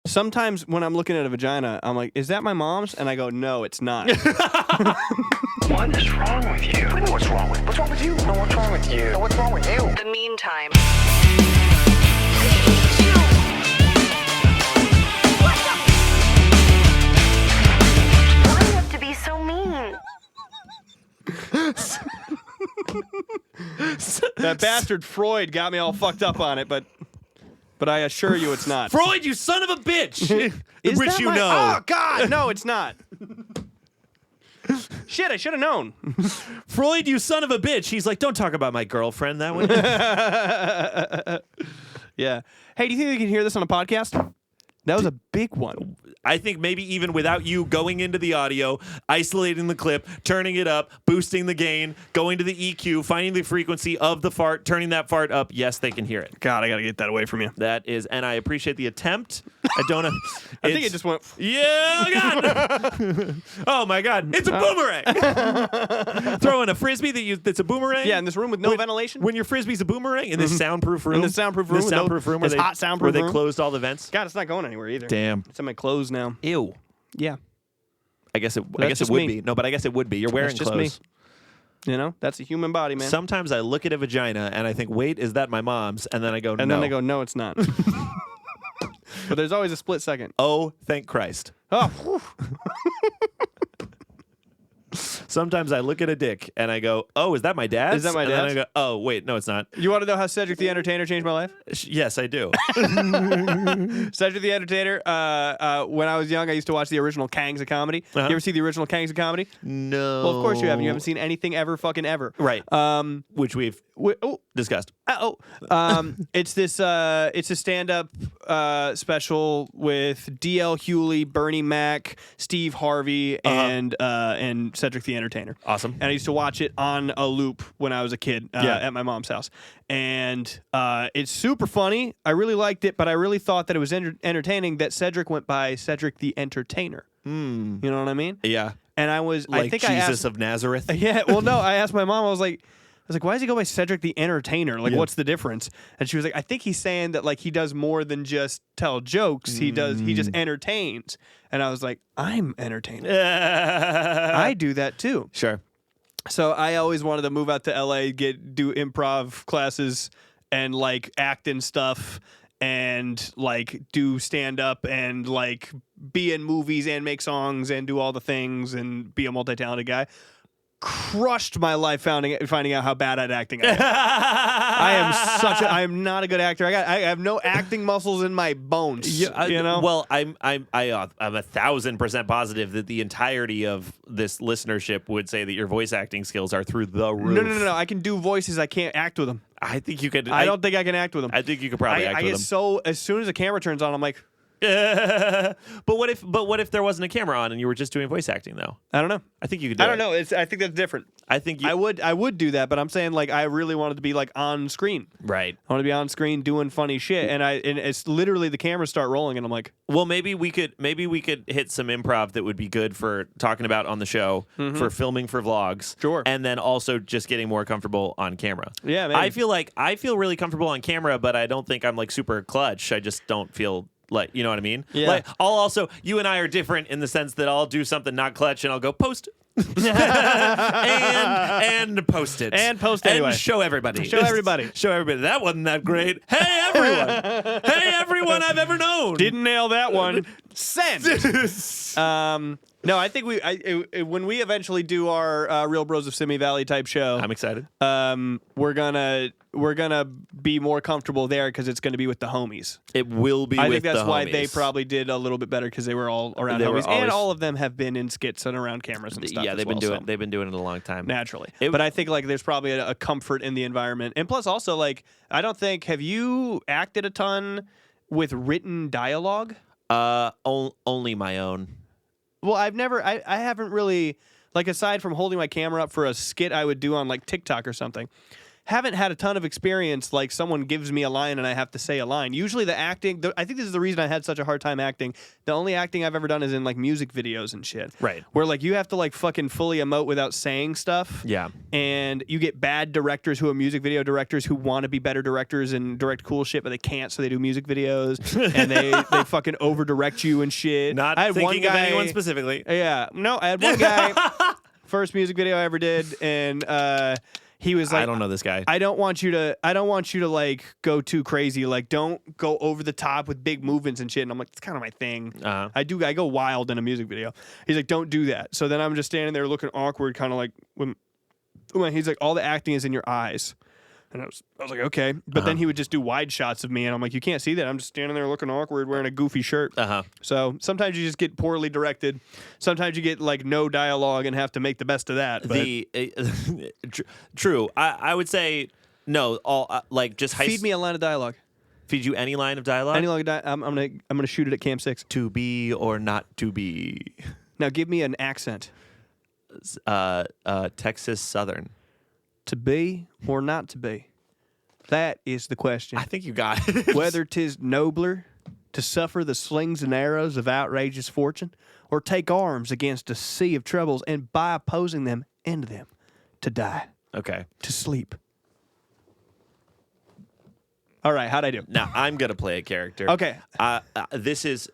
Sometimes when I'm looking at a vagina, I'm like, is that my mom's? And I go, no, it's not. What is wrong with you? I know what's wrong with you. What's wrong with you? No, what's wrong with you? No, what's wrong with you? The meantime. Why do you have to be so mean? That bastard Freud got me all fucked up on it, but I assure you it's not. Freud, you son of a bitch! Is Which that you my- know. Oh, God, no, it's not. Shit, I should have known. Freud, you son of a bitch. He's like, don't talk about my girlfriend that way. Yeah. Hey, do you think they can hear this on a podcast? That was a big one. I think maybe even without you going into the audio, isolating the clip, turning it up, boosting the gain, going to the EQ, finding the frequency of the fart, turning that fart up, yes, they can hear it. God, I got to get that away from you. That is, and I appreciate the attempt. I don't know. I think it just went... Yeah, God. Oh, my God. It's a boomerang. Throwing a Frisbee that's a boomerang. Yeah, in this room with no ventilation. When your Frisbee's a boomerang in this soundproof room. In this soundproof room. This soundproof room where this they, hot soundproof where they room. closed all the vents. God, it's not going anywhere either. Damn. It's in my clothes now. Ew. Yeah. I guess it just would me. be. No, but I guess it would be. You're wearing That's just clothes. me. You know, that's a human body, man. Sometimes I look at a vagina and I think, wait, is that my mom's? And then I go, no. And then they go, no, it's not. But there's always a split second. Oh, thank Christ. Oh, whew. Sometimes I look at a dick and I go, oh, is that my dad's? Is that my And then dad's? I go, oh, wait, no, it's not. You want to know how Cedric the Entertainer changed my life? Yes, I do. Cedric the Entertainer, when I was young, I used to watch the original Kangs of Comedy. Uh-huh. You ever see the original Kangs of Comedy? No. Well, of course you haven't. You haven't seen anything ever fucking ever. Right. Which we've discussed. It's a stand-up special with D.L. Hewley, Bernie Mac, Steve Harvey, and Cedric the Entertainer. Awesome. And I used to watch it on a loop when I was a kid at my mom's house. And it's super funny. I really liked it, but I really thought that it was entertaining that Cedric went by Cedric the Entertainer. You know what I mean? Yeah. And I was... Like I think Jesus I asked, of Nazareth. Yeah, well, no, I asked my mom, I was like, why does he go by Cedric the Entertainer? Like, what's the difference? And she was like, I think he's saying that, like, he does more than just tell jokes. He just entertains. And I was like, I'm entertaining. I do that too. Sure. So I always wanted to move out to LA, do improv classes and, like, act and stuff and, like, do stand-up and, like, be in movies and make songs and do all the things and be a multi-talented guy. Crushed my life finding out how bad at acting I am. I am not a good actor. I have no acting muscles in my bones. You know? Well, I'm 1,000% positive that the entirety of this listenership would say that your voice acting skills are through the roof. No. I can do voices. I can't act with them. I think you could. I don't think I can act with them. I think you could probably act I with get them. so as soon as the camera turns on, I'm like, But what if there wasn't a camera on and you were just doing voice acting though? I don't know. I think you could do I don't it. know. I think that's different. I think I would do that, but I'm saying like I really wanted to be like on screen. Right. I want to be on screen doing funny shit, and it's literally the cameras start rolling, and I'm like, well, maybe we could hit some improv that would be good for talking about on the show, for filming for vlogs. Sure. And then also just getting more comfortable on camera. Yeah, maybe. I feel really comfortable on camera, but I don't think I'm like super clutch. I just don't feel like, you know what I mean? Yeah. Like you and I are different in the sense that I'll do something not clutch and I'll go post and post it. And post anyway. And show everybody. Show everybody. Show everybody. That wasn't that great. Hey, everyone. Hey, everyone I've ever known. didn't nail that one. Send. No, I think when we eventually do our Real Bros of Simi Valley type show, I'm excited. we're gonna be more comfortable there because it's gonna be with the homies. It will be. I with think that's the why homies. they probably did a little bit better because they were all around They were homies, and always- all of them have been in skits and around cameras and stuff. Yeah, as they've been well, doing. so. They've been doing it a long time. Naturally. But I think like there's probably a comfort in the environment. And plus also like I don't think have you acted a ton with written dialogue? Only my own. Well, I haven't really like aside from holding my camera up for a skit I would do on like TikTok or something. haven't had a ton of experience. Like someone gives me a line and I have to say a line. Usually the acting, I think this is the reason I had such a hard time acting. The only acting I've ever done is in like music videos and shit. Right. Where like you have to like fucking fully emote without saying stuff. Yeah. And you get bad directors who are music video directors who want to be better directors and direct cool shit, but they can't, so they do music videos. And they fucking over direct you and shit. Not I had thinking one guy, of anyone specifically. Yeah. No, I had one guy, first music video I ever did, and he was like, I don't know this guy. I don't want you to like go too crazy. Like, don't go over the top with big movements and shit. And I'm like, it's kind of my thing. Uh-huh. I go wild in a music video. He's like, don't do that. So then I'm just standing there looking awkward, kind of like when he's like, all the acting is in your eyes. And I was like, okay. But then he would just do wide shots of me, and I'm like, you can't see that. I'm just standing there looking awkward, wearing a goofy shirt. So sometimes you just get poorly directed. Sometimes you get like no dialogue and have to make the best of that. But True. I would say no. All like just feed me a line of dialogue. Feed you any line of dialogue. Any line of I'm gonna shoot it at Camp 6. To be or not to be. Now give me an accent. Texas Southern. To be or not to be? That is the question. I think you got it. Whether 'tis nobler to suffer the slings and arrows of outrageous fortune, or take arms against a sea of troubles, and by opposing them, end them, to die, Okay. to sleep. All right, how'd I do? Now I'm gonna play a character. Okay. This is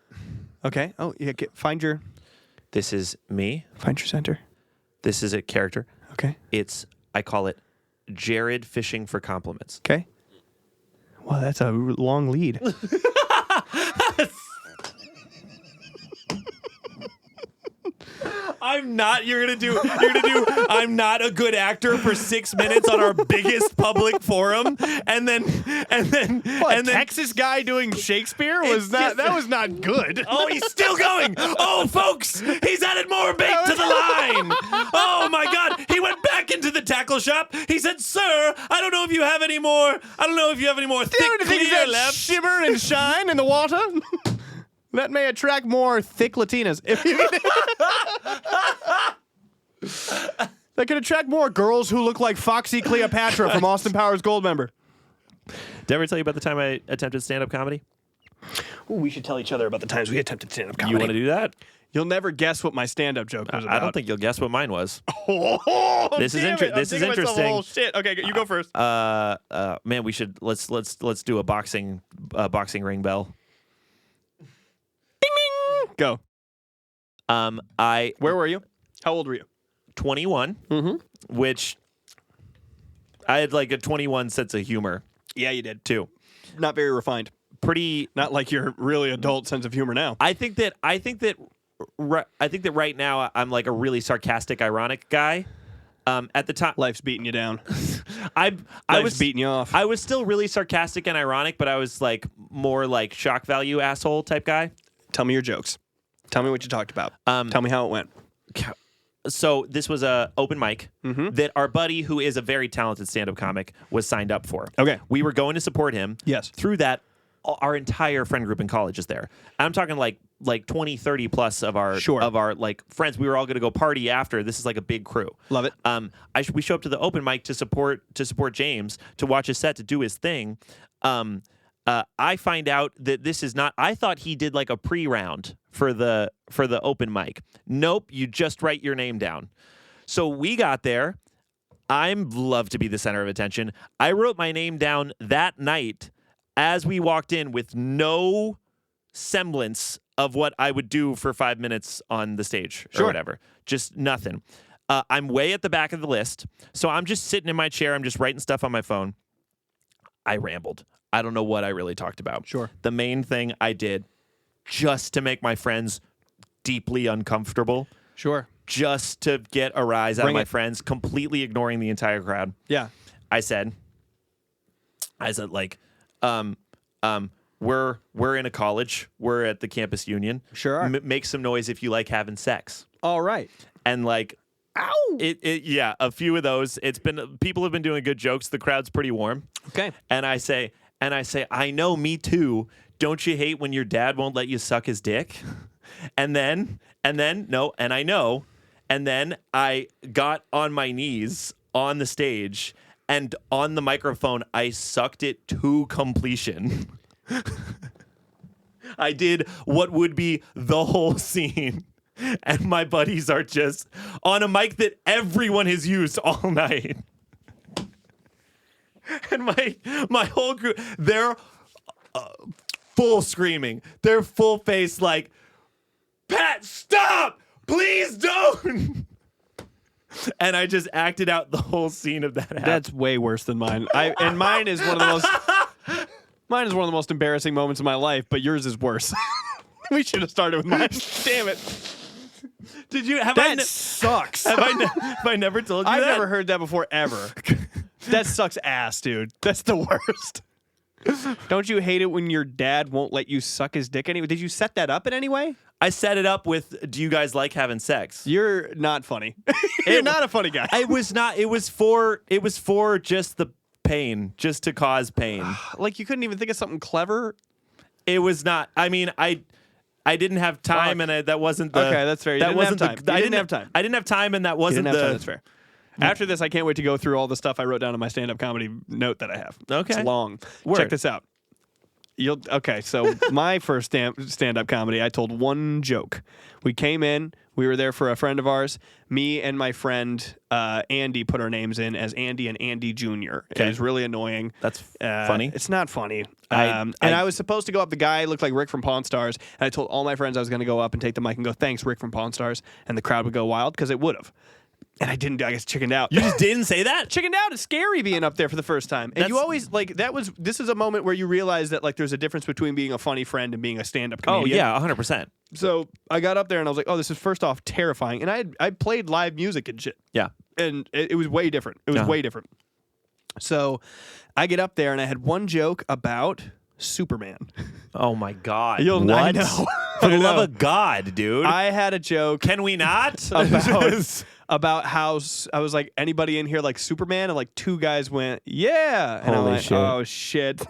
Okay. Oh, yeah. Find your me. center. This is a character. Okay. I call it Jared fishing for compliments. Okay. Wow, that's a long lead. I'm not a good actor for 6 minutes on our biggest public forum, and then Texas guy doing Shakespeare was that was not good. oh, he's still going. Oh, folks, he's added more bait to the line. Oh my God, he went back into the tackle shop. He said, "Sir, I don't know if you have any more. Thick clear left." Shimmer and shine in the water. That may attract more thick Latinas. If you that could attract more girls who look like Foxy Cleopatra from Austin Powers Goldmember. Did I ever tell you about the time I attempted stand-up comedy? Ooh, we should tell each other about the times we attempted stand-up comedy. You want to do that? You'll never guess what my stand-up joke was about. I don't think you'll guess what mine was. This is interesting. Oh shit! Okay, you go first. Man, we should let's do a boxing ring bell. Ding ding. Go. Where were you? How old were you? 21. Mm-hmm. Which I had like a 21 sense of humor. Yeah, you did. Too. Not very refined. Pretty. Not like your really adult sense of humor now. I think that right now I'm like a really sarcastic, ironic guy. At the time, Life's beating you down. I was beating you off. I was still really sarcastic and ironic, but I was like more like shock value asshole type guy. Tell me your jokes. Tell me what you talked about. Tell me how it went. So this was a open mic that our buddy, who is a very talented stand-up comic, was signed up for. Okay. We were going to support him. Yes. Through that, our entire friend group in college is there. I'm talking like 20, 30 plus of our like friends. We were all going to go party after. This is like a big crew. Love it. We show up to the open mic to support James, to watch his set, to do his thing. I find out that this is not. I thought he did like a pre-round for the open mic. Nope, you just write your name down. So we got there. I'm love to be the center of attention. I wrote my name down that night as we walked in with no semblance of what I would do for 5 minutes on the stage or whatever. Just nothing. I'm way at the back of the list. So I'm just sitting in my chair. I'm just writing stuff on my phone. I rambled. I don't know what I really talked about. Sure. The main thing I did, just to make my friends deeply uncomfortable. Sure. Just to get a rise out of my friends, completely ignoring the entire crowd. Yeah. I said like, we're in a college. We're at the campus union. Sure are. Make some noise if you like having sex. All right. And like, ow! Yeah, a few of those. People have been doing good jokes. The crowd's pretty warm. Okay. And I say, I know, me too. Don't you hate when your dad won't let you suck his dick? And then, no, and I know. And then I got on my knees on the stage and on the microphone, I sucked it to completion. I did what would be the whole scene. And my buddies are just on a mic that everyone has used all night. And my whole crew, they're full screaming. They're full face like, Pat, stop! Please don't! And I just acted out the whole scene of that. That's way worse than mine. Mine is one of the most. Mine is one of the most embarrassing moments of my life, but yours is worse. We should have started with mine. Damn it. Did you have that sucks. Have I never told you I've that? never heard that before ever. That sucks ass, dude. That's the worst. Don't you hate it when your dad won't let you suck his dick anyway? Did you set that up in any way? I set it up with, do you guys like having sex? You're not funny. You're not a funny guy. It was not. It was for just the pain, just to cause pain. Like you couldn't even think of something clever? It was not. I mean, I didn't have time, and that wasn't the. Okay, that's fair. You that didn't wasn't have time. I didn't have time. I didn't have time, and that You wasn't didn't have the. time. That's fair. After this, I can't wait to go through all the stuff I wrote down in my stand-up comedy note that I have. Okay. It's long. Word. Check this out. Okay, so my first stand-up comedy, I told one joke. We came in. We were there for a friend of ours. Me and my friend Andy put our names in as Andy and Andy Jr. It was really annoying. That's funny. It's not funny. I I was supposed to go up. The guy looked like Rick from Pawn Stars. And I told all my friends I was going to go up and take the mic and go, thanks, Rick from Pawn Stars. And the crowd would go wild because it would have. And I didn't. I guess chickened out. You just didn't say that? Chickened out. It's scary being up there for the first time. And you always this is a moment where you realize that like there's a difference between being a funny friend and being a stand-up comedian. Oh yeah, 100%. So I got up there and I was like, oh, this is first off terrifying. And I played live music and shit. Yeah. And it was way different. It was way different. So I get up there and I had one joke about Superman. Oh my God. What? I know. For the love of God, dude. I had a joke. Can we not? About how I was like, anybody in here like Superman? And like two guys went, yeah. And Holy I'm like, shit. oh shit.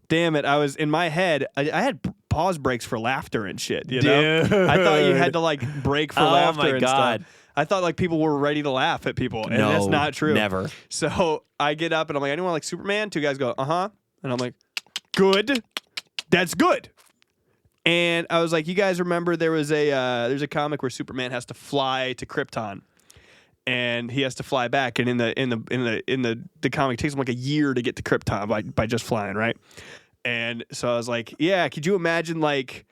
Damn it. I was in my head. I had pause breaks for laughter and shit. You know? Dude. I thought you had to like break for laughter my and God. stuff. I thought like people were ready to laugh at people. And No, that's not true. never. So I get up and I'm like, anyone like Superman? Two guys go, uh-huh. And I'm like, good. That's good. And I was like, you guys remember there's a comic where Superman has to fly to Krypton. And he has to fly back, and in the comic, it takes him like a year to get to Krypton by just flying, right? And so I was like, yeah, could you imagine like,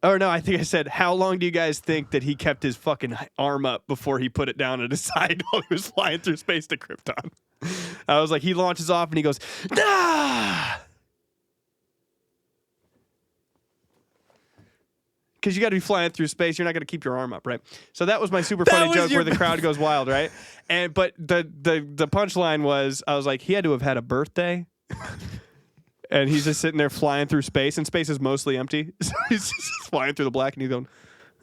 or no, I think I said, how long do you guys think that he kept his fucking arm up before he put it down at his side while he was flying through space to Krypton? I was like, he launches off and he goes, ah. Because you got to be flying through space, you're not going to keep your arm up, right? So that was my super funny joke where the crowd goes wild, right? But the punchline was, I was like, he had to have had a birthday, and he's just sitting there flying through space, and space is mostly empty, so he's just flying through the black, and he's going,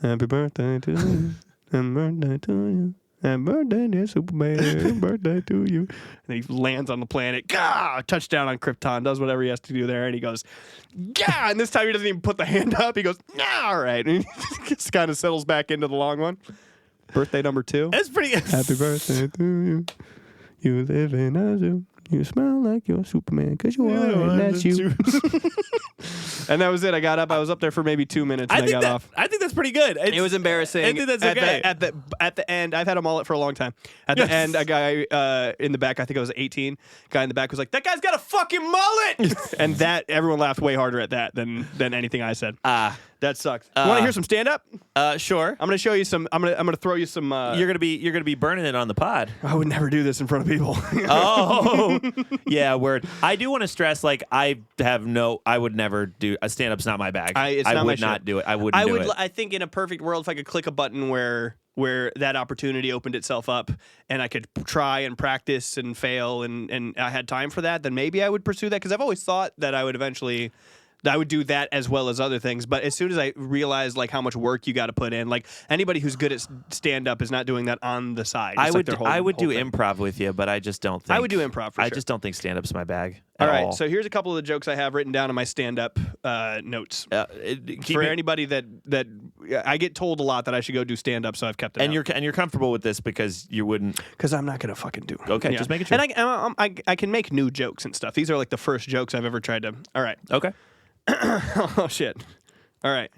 "Happy birthday to you, happy birthday to you, happy birthday, dear Superman, happy birthday to you." And he lands on the planet, gah, touchdown on Krypton, does whatever he has to do there, and he goes, yeah, and this time he doesn't even put the hand up. He goes, nah, all right. And he just kind of settles back into the long one. Birthday number 2. That's pretty good. Happy birthday to you. You live in a zoo. You smell like you're Superman because you are, and that's you. And that was it. I got up. I was up there for maybe 2 minutes, and I got off. I think that's pretty good. It was embarrassing. I think that's okay. At the end, I've had a mullet for a long time. At the end, a guy in the back, I think I was 18, guy in the back was like, that guy's got a fucking mullet! And that, everyone laughed way harder at that than anything I said. That sucks. You want to hear some stand-up? Sure. I'm going to show you some, I'm gonna throw you some. You're gonna be burning it on the pod. I would never do this in front of people. Oh, yeah, word. I do want to stress, like, I would never do a stand-up's not my bag. It's I not would my not shit. do it. I wouldn't do it. I think in a perfect world, if I could click a button where that opportunity opened itself up and I could try and practice and fail and I had time for that, then maybe I would pursue that, because I've always thought that I would eventually. I would do that as well as other things, but as soon as I realized like how much work you got to put in, like anybody who's good at stand up is not doing that on the side. I would do thing. Improv with you, but I just don't think I would do improv for I sure. just don't think stand up's my bag. All right, so here's a couple of the jokes I have written down in my stand up notes. For anybody that I get told a lot that I should go do stand up, so I've kept it. And you're comfortable with this because you wouldn't. Because I'm not gonna fucking do it. Okay, just make it sure. And I can make new jokes and stuff. These are like the first jokes I've ever tried to. All right. Okay. Oh shit. All right.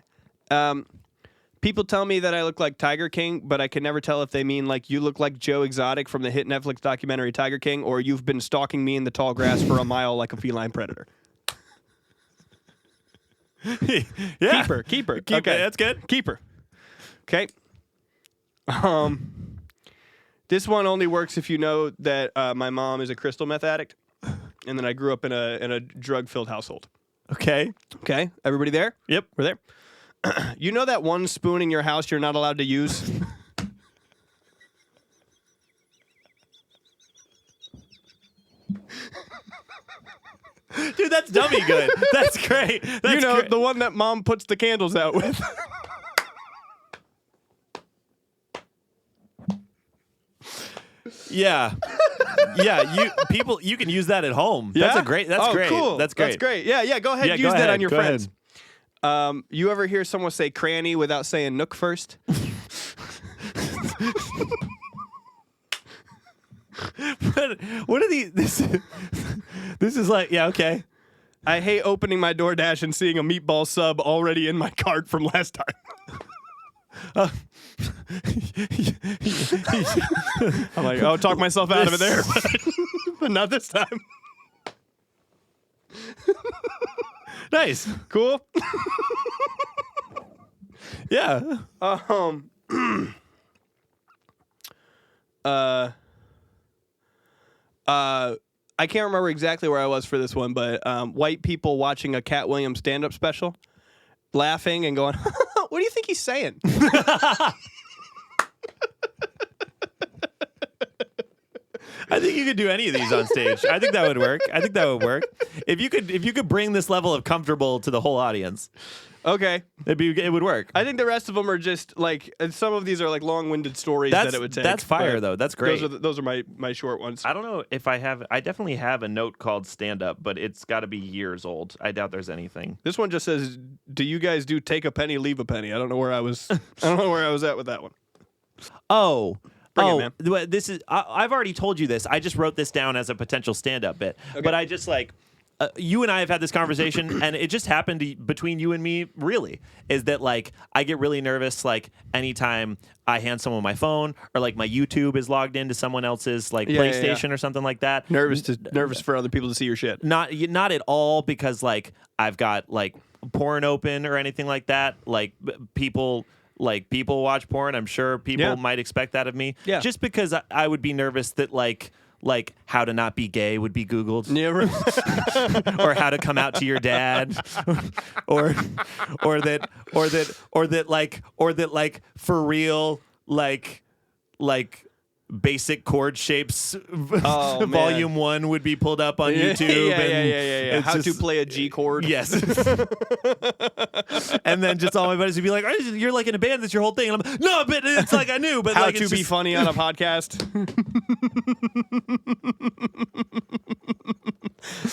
People tell me that I look like Tiger King, but I can never tell if they mean like you look like Joe Exotic from the hit Netflix documentary Tiger King, or you've been stalking me in the tall grass for a mile like a feline predator. Yeah. Keeper. Okay, that's good. Keeper. Okay. This one only works if you know that my mom is a crystal meth addict, and then I grew up in a drug-filled household. Okay. Okay, everybody there? Yep. We're there. You know that one spoon in your house you're not allowed to use? Dude, that's dummy good. That's great. That's great. The one that mom puts the candles out with. Yeah. Yeah, you can use that at home. Yeah? That's great. Cool. That's great. That's great. Yeah, go ahead. Yeah, Use go that ahead. on your Go friends. You ever hear someone say cranny without saying nook first? What are these? This is like, yeah, okay. I hate opening my DoorDash and seeing a meatball sub already in my cart from last time. I'm like, I'll talk myself out of it there, but not this time. Nice. Cool. Yeah. I can't remember exactly where I was for this one, but white people watching a Cat Williams stand-up special, laughing and going, "What do you think he's saying?" I think you could do any of these on stage. I think that would work. If you could bring this level of comfortable to the whole audience. Okay. It would work. I think the rest of them are just like, some of these are like long-winded stories that it would take. That's fire, though. That's great. Those are my short ones. I don't know if I definitely have a note called stand up, but it's got to be years old. I doubt there's anything. This one just says, "Do you guys do take a penny, leave a penny?" I don't know where I was at with that one. Oh. Bring it, man. This is. I've already told you this. I just wrote this down as a potential stand-up bit, but I just like. You and I have had this conversation, and it just happened between you and me, really, is that, like, I get really nervous, like, anytime I hand someone my phone or, like, my YouTube is logged into someone else's, like, PlayStation or something like that. Nervous for other people to see your shit. Not at all because, like, I've got, like, porn open or anything like that. Like, people watch porn. I'm sure people might expect that of me. Yeah. Just because I would be nervous that, like how to not be gay would be Googled. Yeah, right. Or how to come out to your dad, or that for real, like basic chord shapes volume 1 would be pulled up on YouTube. Yeah. How to play a G chord. Yes. And then just all my buddies would be like, "Oh, you're like in a band, that's your whole thing." And I'm like, "No, but it's like I knew, but how like to be just funny on a podcast."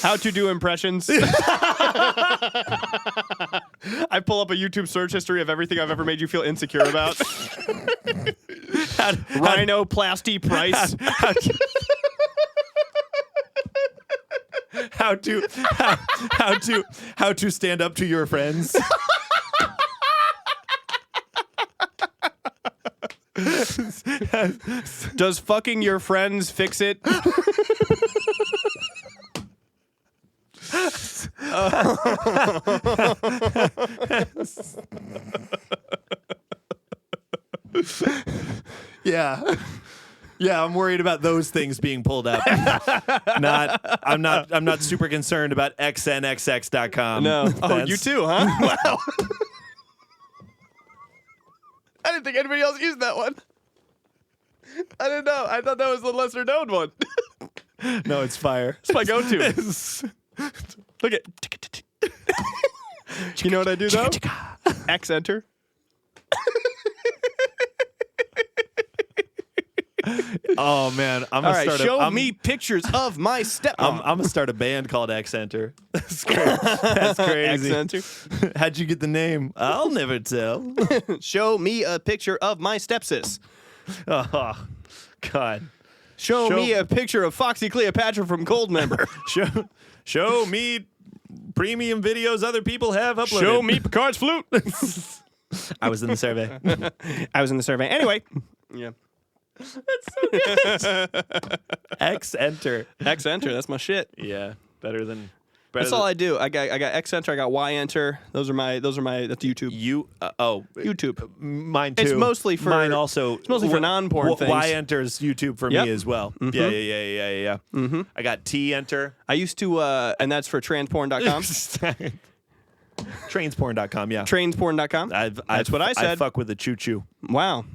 How to do impressions. I pull up a YouTube search history of everything I've ever made you feel insecure about. Rhinoplasty price. How to stand up to your friends. Does fucking your friends fix it? Yeah. Yeah, I'm worried about those things being pulled up. I'm not super concerned about xnxx.com. No. Oh, you too, huh? Wow. I didn't think anybody else used that one. I didn't know. I thought that was the lesser known one. No, it's fire. It's my go-to. Look at. You know what I do though? X enter. Oh man, I'm All gonna right, start. show me pictures of my stepmom. I'm gonna start a band called X Enter. That's crazy. That's crazy. X-Enter. How'd you get the name? I'll never tell. Show me a picture of my stepsis. Oh God. Show me a picture of Foxy Cleopatra from Goldmember. Show me premium videos other people have uploaded. Show me Picard's flute. I was in the survey. I was in the survey. Anyway. Yeah. That's so good. X Enter. X Enter. That's my shit. Yeah, better than. That's all I do. I got X Enter. I got Y Enter. Those are my. That's YouTube. YouTube. Mine too. It's mostly for mine also. It's mostly for non-porn things. Y Enter's YouTube for me as well. Mm-hmm. Yeah. Mm-hmm. I got T Enter. I used to, and that's for transporn.com. Trainsporn.com. Yeah. Trainsporn.com. That's what I said. I fuck with the choo choo. Wow.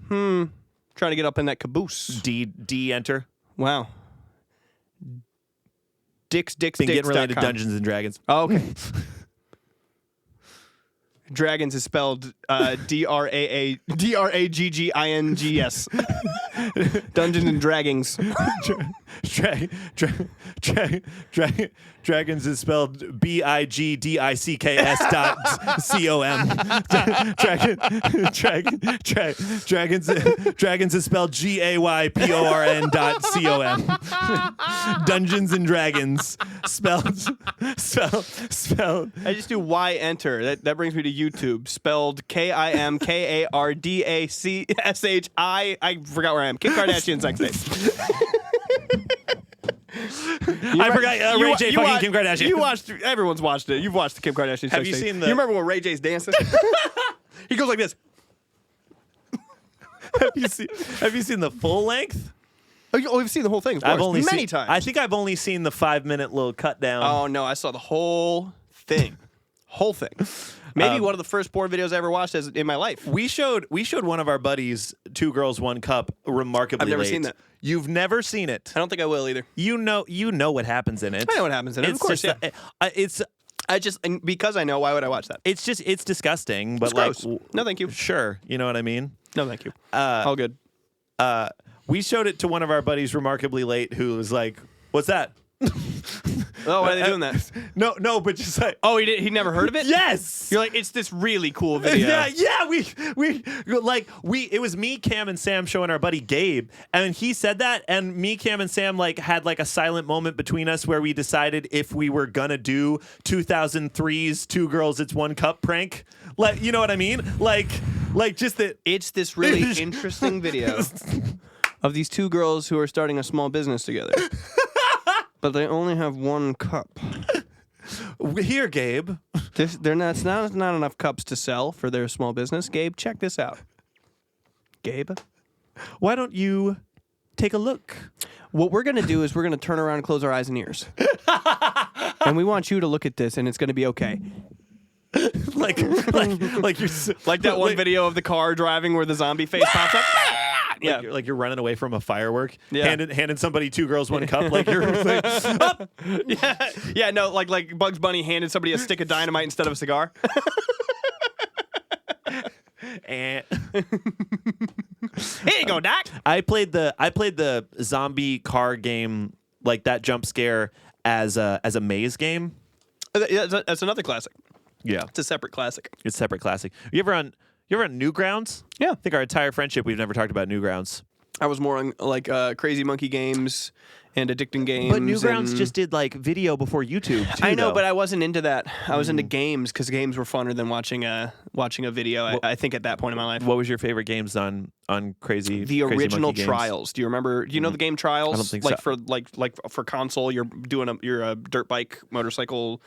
Trying to get up in that caboose. D Enter. Wow. Been getting related to Dungeons and Dragons. Oh, okay. Dragons is spelled Draggings. Dungeons and Dragons. Dragons is spelled BIGDICKS.com. Dragons is spelled GAYPORN.com. Dungeons and Dragons spelled. I just do Y Enter. That brings me to YouTube. Spelled KIMKARDACSHI. I forgot where I am. Kim Kardashian sex tape. I forgot Ray J fucking Kim Kardashian. Everyone's watched it. You've watched the Kim Kardashian sex tape. Have you seen the? You remember when Ray J's dancing? He goes like this. Have you seen the full length? Oh, we've seen the whole thing. Of course. Many times. I think I've only seen the 5-minute little cut down. Oh no, I saw the whole thing. Whole thing. Maybe one of the first porn videos I ever watched in my life. We showed one of our buddies, 2 Girls, 1 Cup, remarkably I've never late. seen that. You've never seen it. I don't think I will either. You know what happens in it. I know what happens in it. Of course, just, because I know. Why would I watch that? It's disgusting. But It's gross. No, thank you. Sure, you know what I mean. No, thank you. All good. We showed it to one of our buddies remarkably late, who was like, "What's that?" Oh, why are they doing that? No, but just like, oh, he never heard of it? Yes. You're like, it's this really cool video. Yeah. It was me, Cam, and Sam showing our buddy Gabe, and he said that, and me, Cam, and Sam had a silent moment between us where we decided if we were gonna do 2003's 2 Girls, It's 1 Cup prank. Like, you know what I mean? Like just that. It's this really interesting video of these 2 girls who are starting a small business together. But they only have 1 cup. Here, Gabe. It's not enough cups to sell for their small business. Gabe, check this out. Gabe, why don't you take a look? What we're going to do is we're going to turn around and close our eyes and ears. And we want you to look at this, and it's going to be okay. like you're like that one video of the car driving where the zombie face pops up. Yeah, like you're running away from a firework, yeah. handing somebody 2 Girls, 1 Cup, like you're like, up. Yeah, no, like Bugs Bunny handed somebody a stick of dynamite instead of a cigar. And here you go, Doc. I played the zombie car game, like that jump scare, as a maze game. That's another classic. Yeah, it's a separate classic. It's a separate classic. You ever on Newgrounds? Yeah. I think our entire friendship we've never talked about Newgrounds. I was more on Crazy Monkey Games and Addicting Games. But Newgrounds just did video before YouTube too, I know, though. but I wasn't into that. I was into games because games were funner than watching a video. I think at that point in my life. What was your favorite games on Crazy? The Crazy original Monkey Trials. Do you remember? Do you know the game Trials? I don't think so. For console, you're a dirt bike motorcycle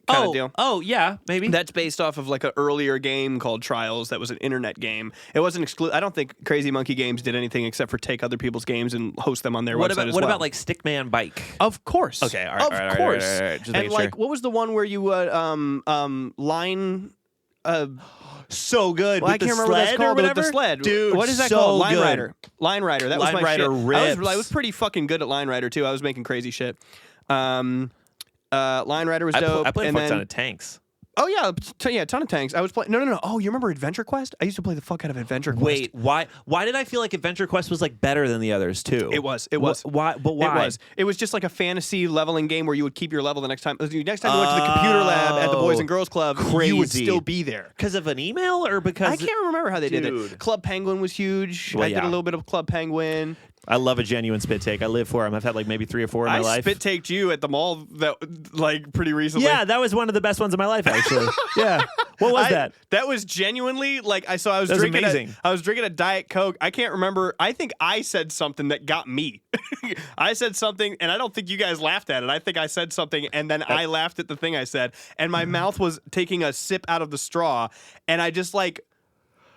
kind of deal. Oh, yeah, maybe. That's based off of an earlier game called Trials that was an internet game. It wasn't exclusive. I don't think Crazy Monkey Games did anything except for take other people's games and host them on their website as well. What about Stickman Bike? Of course. Okay, all right. Of course. All right. Just and sure. what was the one where you line so good. Well, with I can't the remember what that's sled called. or whatever? With the sled. Dude, what is that so called? Line good. Rider. Line Rider. That was Line my Rider shit. rips. I was pretty fucking good at Line Rider too. I was making crazy shit. Line Rider was dope. I played and a fuck ton then of tanks. Oh yeah, a ton of tanks. I was playing. No. Oh, you remember Adventure Quest? I used to play the fuck out of Adventure Quest. Wait, why did I feel like Adventure Quest was like better than the others too? It was. Why? But why? It was just like a fantasy leveling game where you would keep your level the next time. Next time you went to the computer lab at the Boys and Girls Club, you would still be there. Because of an email or because I can't remember how they did it. Club Penguin was huge. Well, I did a little bit of Club Penguin. I love a genuine spit take. I live for them. I've had like maybe 3 or 4 in my life. I spit taked you at the mall pretty recently. Yeah, that was one of the best ones of my life actually. Yeah. What was that? That was genuinely like I was drinking amazing. I was drinking a Diet Coke. I can't remember. I think I said something that got me. I said something and I don't think you guys laughed at it. I think I said something and then I laughed at the thing I said and my mouth was taking a sip out of the straw and I just like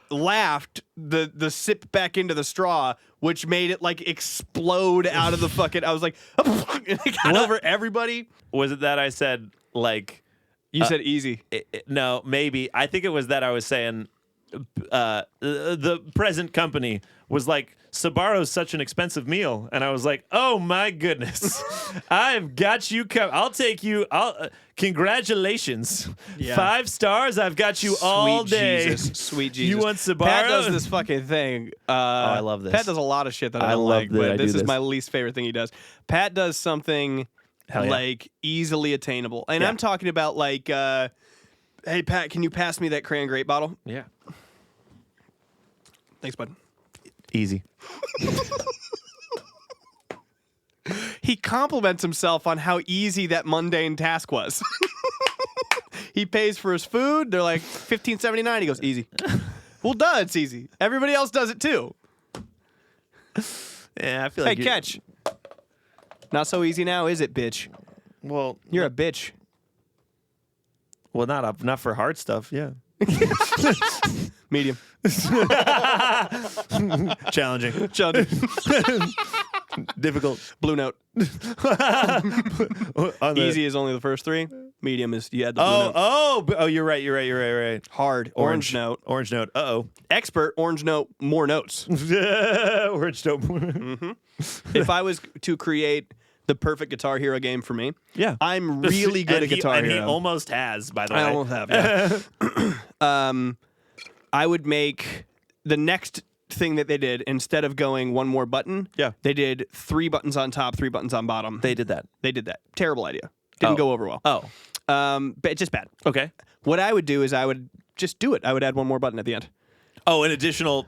laughed the sip back into the straw, which made it like explode out of the fucking. I was like, and it got over everybody. Was it that I said like? You said easy. No, maybe. I think it was that I was saying the present company was like, Sabaro's such an expensive meal. And I was like, oh my goodness. I've got you covered. I'll take you. Congratulations. Yeah. 5 stars. I've got you all day. Sweet Jesus. You want Sabaro? Pat does this fucking thing. I love this. Pat does a lot of shit that I don't like, but this is my least favorite thing he does. Pat does something like easily attainable. And I'm talking about like, hey, Pat, can you pass me that crayon grape bottle? Yeah. Thanks, bud. Easy. He compliments himself on how easy that mundane task was. He pays for his food. They're like $15.79. He goes, easy. Well, duh, it's easy. Everybody else does it too. Yeah, I feel like. Hey, catch. Not so easy now, is it, bitch? Well, You're a bitch. Well, not for hard stuff. Yeah. Medium. Challenging. Difficult. Blue note. Easy is only the first 3. Medium is you had the blue note. Oh, you're right. Hard. Orange note. Orange note. Uh-oh. Expert. Orange note. More notes. Orange note. If I was to create the perfect Guitar Hero game for me, I'm really good at Guitar Hero. And he almost has, by the way. I almost have, yeah. I would make the next thing that they did, instead of going one more button, they did 3 buttons on top, 3 buttons on bottom. They did that. Terrible idea. Didn't go over well. But just bad. Okay. What I would do is I would just do it. I would add one more button at the end. Oh, an additional,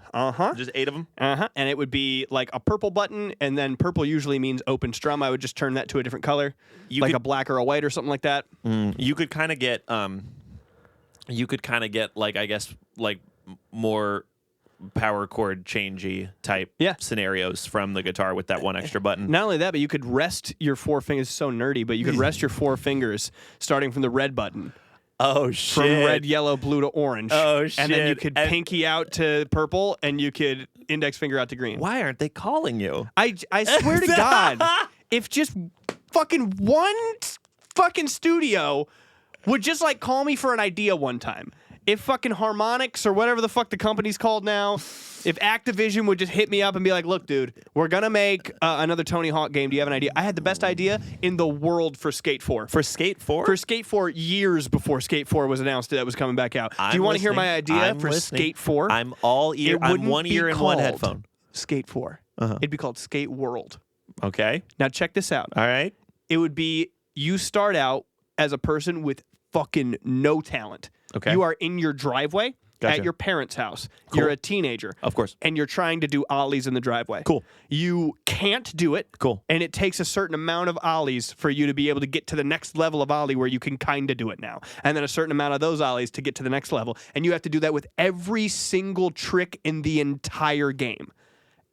just 8 of them? And it would be like a purple button, and then purple usually means open strum. I would just turn that to a different color, a black or a white or something like that. You could kind of get, like, I guess, like more power chord changey type scenarios from the guitar with that one extra button. Not only that, but you could rest your 4 fingers. So nerdy, but you could rest your 4 fingers starting from the red button. Oh shit! From red, yellow, blue to orange. Oh shit! And then you could pinky out to purple, and you could index finger out to green. Why aren't they calling you? I swear to God, if just fucking one fucking studio would just like call me for an idea one time. If fucking Harmonix or whatever the fuck the company's called now, if Activision would just hit me up and be like, look, dude, we're going to make another Tony Hawk game. Do you have an idea? I had the best idea in the world for Skate 4. For Skate 4? For Skate 4 years before Skate 4 was announced that it was coming back out. Do you want to hear my idea for Skate 4? I'm all ear. I'm one ear and one headphone. Skate 4. It'd be called Skate World. Okay. Now check this out. All right. It would be you start out as a person with fucking no talent. Okay. You are in your driveway at your parents' house. Cool. You're a teenager. Of course. And you're trying to do ollies in the driveway. Cool. You can't do it. Cool. And it takes a certain amount of ollies for you to be able to get to the next level of ollie where you can kind of do it now. And then a certain amount of those ollies to get to the next level. And you have to do that with every single trick in the entire game.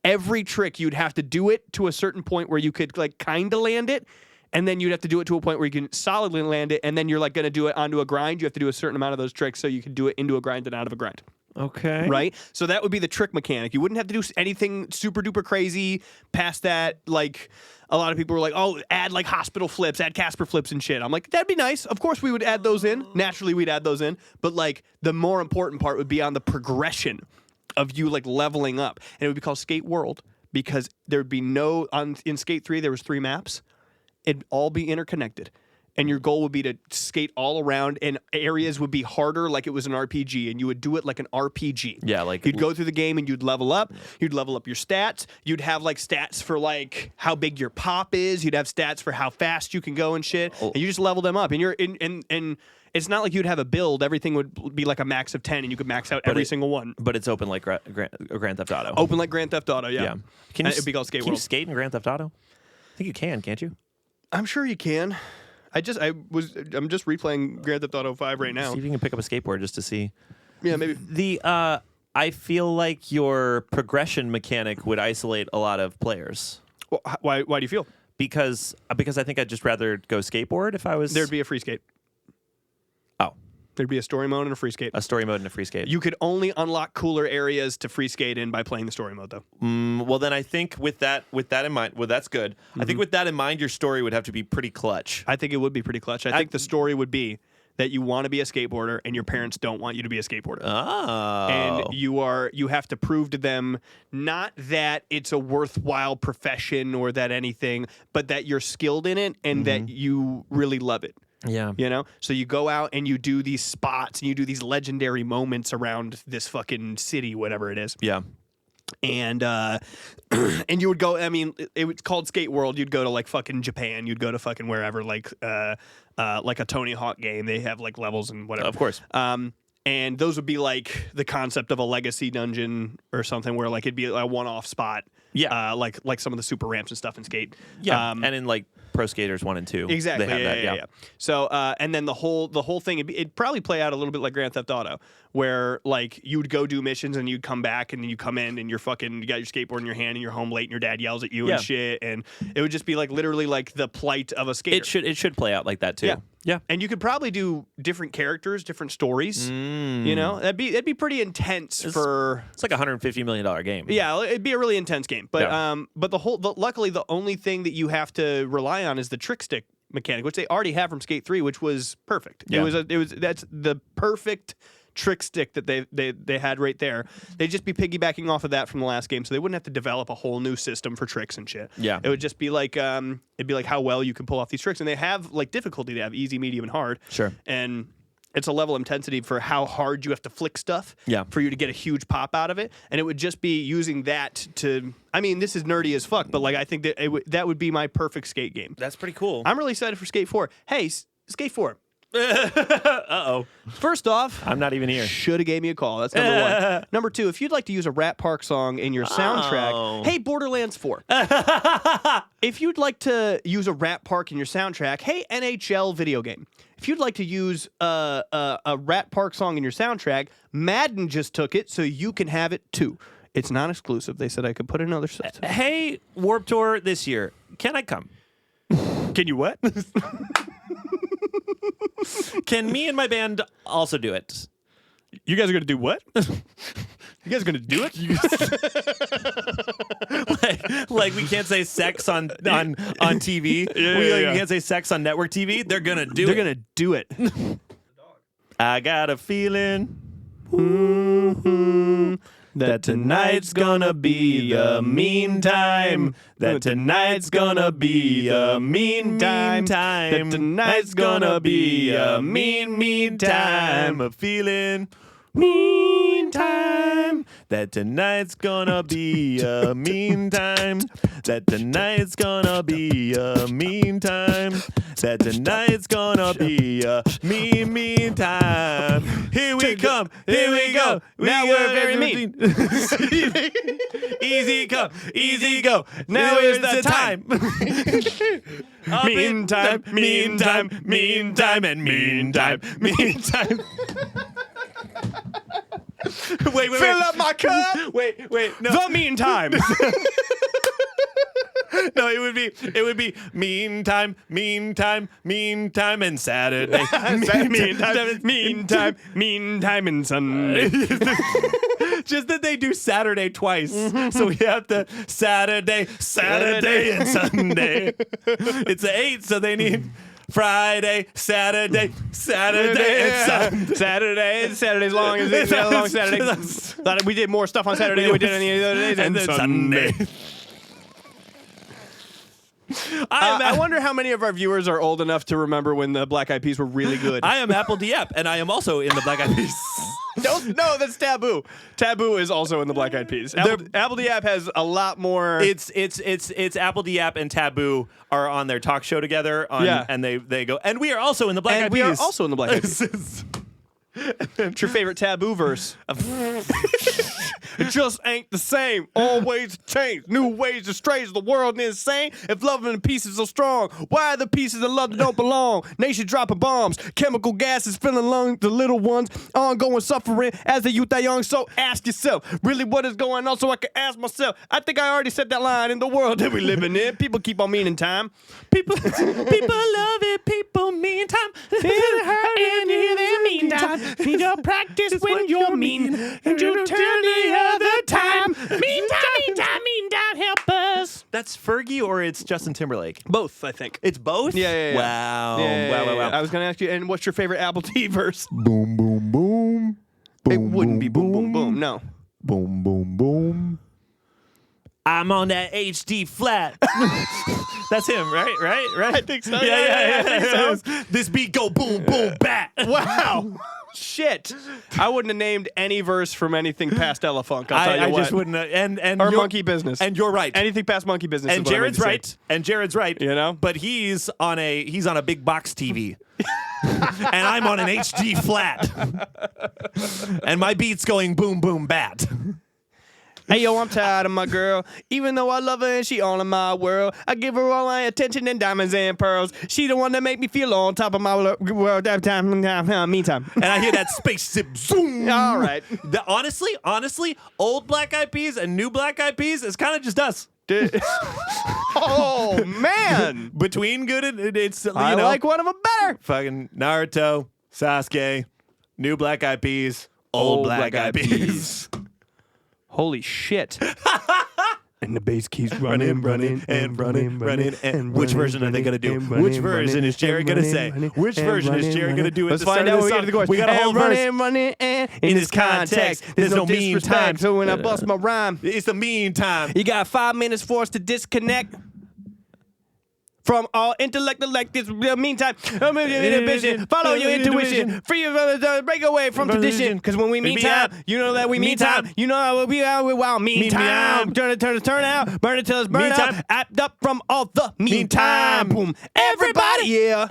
Every trick, you'd have to do it to a certain point where you could like kind of land it. And then you'd have to do it to a point where you can solidly land it, and then you're like going to do it onto a grind. You have to do a certain amount of those tricks so you can do it into a grind and out of a grind. Okay. Right? So that would be the trick mechanic. You wouldn't have to do anything super duper crazy past that. Like a lot of people were like, oh, add like hospital flips, add Casper flips and shit. I'm like, that'd be nice. Of course we would add those in. Naturally we'd add those in. But like the more important part would be on the progression of you like leveling up. And it would be called Skate World because there would be in Skate 3 there was 3 maps. It'd all be interconnected. and your goal would be to skate all around, and areas would be harder like it was an RPG, and you would do it like an RPG. Yeah, like you'd go through the game and you'd level up. You'd level up your stats. You'd have like stats for like how big your pop is. You'd have stats for how fast you can go and shit. And you just level them up. And you're in it's not like you'd have a build. Everything would be like a max of 10, and you could max out every single one. But it's open like Grand Theft Auto. Open like Grand Theft Auto, yeah. Can you, it'd be called Skate Can you World. skate in Grand Theft Auto? I think you can, can't you? I'm sure you can. I'm just replaying Grand Theft Auto 5 right now. See if you can pick up a skateboard just to see. Yeah, maybe. I feel like your progression mechanic would isolate a lot of players. Well, why do you feel? Because I think I'd just rather go skateboard if I was. There'd be a free skate. Oh. There'd be a story mode and a free skate. A story mode and a free skate. You could only unlock cooler areas to free skate in by playing the story mode, though. Well, then I think with that in mind, well, that's good. I think with that in mind, your story would have to be pretty clutch. I think it would be pretty clutch. I think the story would be that you want to be a skateboarder and your parents don't want you to be a skateboarder. Oh. And you have to prove to them not that it's a worthwhile profession or that anything, but that you're skilled in it and that you really love it. Yeah. You know? So you go out and you do these spots and you do these legendary moments around this fucking city, whatever it is. Yeah. And and you would go, I mean, it's called Skate World. You'd go to like fucking Japan. You'd go to fucking wherever, like a Tony Hawk game. They have like levels and whatever. Of course. And those would be like the concept of a legacy dungeon or something where like it'd be a one-off spot. Yeah. Like some of the super ramps and stuff in Skate. Yeah. And in like Pro Skaters 1 and 2. Exactly. They have Yeah. So and then the whole thing it'd probably play out a little bit like Grand Theft Auto, where like you would go do missions and you'd come back and then you come in and you got your skateboard in your hand and you're home late and your dad yells at you and shit, and it would just be like literally like the plight of a skater. It should play out like that too. Yeah. Yeah. And you could probably do different characters, different stories. You know, that'd be pretty intense for. It's like a $150 million game. Yeah, it'd be a really intense game. But luckily the only thing that you have to rely on is the trick stick mechanic, which they already have from Skate 3, which was perfect. Yeah. That's the perfect trick stick that they had right there. They'd just be piggybacking off of that from the last game, so they wouldn't have to develop a whole new system for tricks and shit. Yeah. It would just be like it'd be like how well you can pull off these tricks, and they have like difficulty. They have easy, medium, and hard. Sure. And it's a level of intensity for how hard you have to flick stuff for you to get a huge pop out of it. And it would just be using that to, I mean, this is nerdy as fuck, but like I think that that would be my perfect skate game. That's pretty cool. I'm really excited for Skate 4. Hey, Skate 4. Uh-oh. First off, I'm not even here. Should have gave me a call. That's number one. Number two, if you'd like to use a Rat Park song in your soundtrack, hey, Borderlands 4. If you'd like to use a Rat Park in your soundtrack, hey, NHL video game. If you'd like to use a Rat Park song in your soundtrack, Madden just took it, so you can have it too. It's not exclusive. They said I could put in other stuff. Hey, Warped Tour this year. Can I come? Can you what? Can me and my band also do it? You guys are going to do what? You guys are going to do it? like we can't say sex on TV. We can't say sex on network TV. They're going to do it. They're going to do it. I got a feeling that tonight's gonna be a mean time. That tonight's gonna be a mean time. That tonight's gonna be a mean time. A feeling mean time. That tonight's gonna be a mean time. That tonight's gonna be a mean time. That tonight's gonna be a mean time. Here we come, here we go. Now we're very mean. Easy come, easy go. Now is the time. Mean time, mean time, mean time, and mean time, mean time. Wait. Fill up my cup. Wait, no. The meantime. No, it would be mean time, and Saturday. meantime, and Sunday. Just that they do Saturday twice, so we have to Saturday, and Sunday. It's 8, so they need Friday, Saturday, and Sunday. Saturday's long as it's a long Saturday. We did more stuff on Saturday than we did on the other days, and then Sunday. I wonder how many of our viewers are old enough to remember when the Black Eyed Peas were really good. I am Apple Diep, and I am also in the Black Eyed Peas. No, that's Taboo. Taboo is also in the Black Eyed Peas. Apple Diep has a lot more. It's Apple Diep and Taboo are on their talk show together. And they go, and we are also in the Black Eyed Peas. We are also in the Black Eyed Peas. What's your favorite Taboo verse? It just ain't the same. Always change. New ways to strange the world insane. If love and peace is so strong, why are the pieces of love that don't belong? Nation dropping bombs. Chemical gases filling lungs. The little ones ongoing suffering as the youth are young. So ask yourself, really what is going on? So I can ask myself. I think I already said that line in the world that we living in. People keep on meaning time. People love it. People mean time. It hurt in the meantime. Need to practice when you're mean. And you turn the other time. Meantime, help us. That's Fergie or it's Justin Timberlake? Both, I think. It's both? Yeah. Wow. Wow. I was going to ask you, and what's your favorite Apple TV verse? Boom, boom, boom. It wouldn't be boom, boom, boom. No. Boom, boom, boom. I'm on that HD flat. That's him, right? I think so. Yeah. I think so. This beat go boom, boom, bat. Wow. Shit. I wouldn't have named any verse from anything past Ella Funk. I'll tell you I what. just wouldn't. And or Monkey Business. And you're right. Anything past Monkey Business. And is what I meant Jared's to say. right. And Jared's right. You know? But he's on a big box TV. And I'm on an HD flat. And my beat's going boom, boom, bat. Hey, yo, I'm tired of my girl. Even though I love her and she all in my world, I give her all my attention and diamonds and pearls. She the one that make me feel on top of my world. Meantime. And I hear that spaceship zoom. All right. Honestly, old Black Eyed Peas and new Black Eyed Peas is kind of just us. Oh, man. Between good and it's, I like one of them better. Fucking Naruto, Sasuke, new Black Eyed Peas, old Black Eyed Peas. Holy shit. And the bass keeps running. And which version are they going to do? Which version is Jared going to say? Which version is Jared going to do? Let's find out when we get to the chorus. We got a whole verse. Running, and in this context, there's no mean time. So when I bust my rhyme, It's the meantime. you got 5 minutes for us to disconnect from all intellect. This meantime, inhibition. Follow your intuition. Free of break away from tradition. Because when we mean time, you know that we mean time. You know how we are. Wow, mean time. Turn out. Burn it till it's burned out. Apt up from all the meantime. Boom. Everybody, yeah.